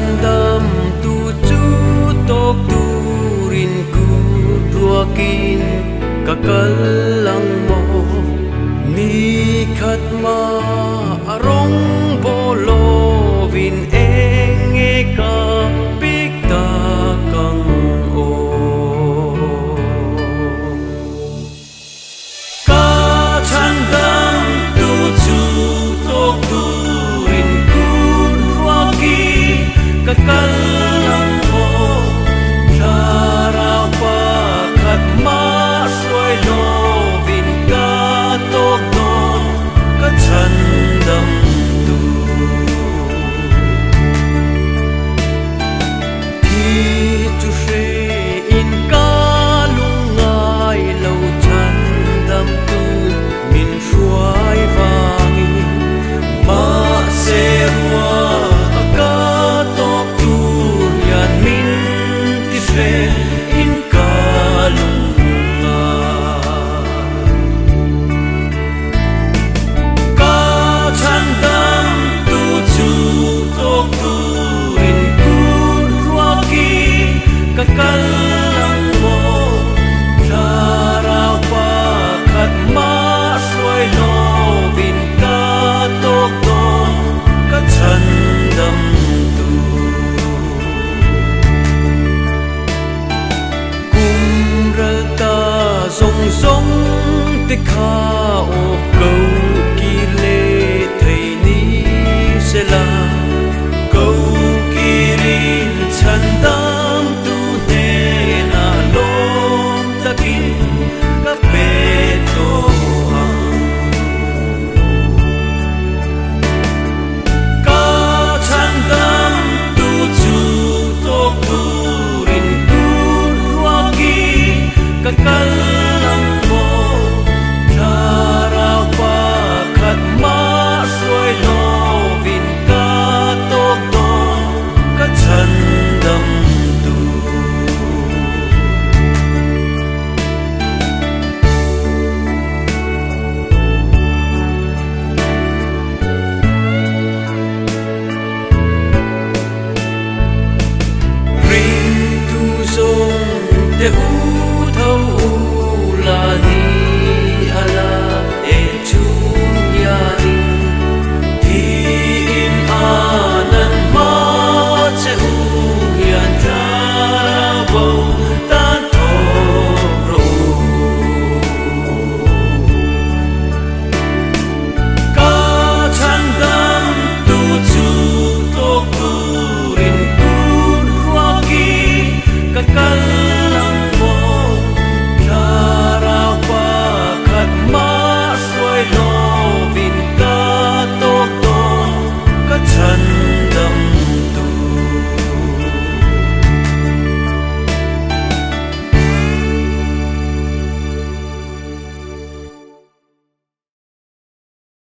chandam tu chu tok turin ku ruakin kakalang mo ni khatma arong bolo vin enge ka pikta kang o ka chandam tu chu tok turin ku ruakin kakalang mo thara pa khatma soi lo vin ka tok don ka chandam tu thi chu she in ka lungai lo chandam tu min shuai vangi ma se rua aka tok tu yan min ti she in ka kakalang mo thara pa khatma soi lo vin ka tok don ka chandam tu kum ral ta zong zong te kha o câu ki le thei ni se la câu ki rin chandam kakalang mo thara pa khatma soi lo vin ka tok don ka chandam tu ring tu zong te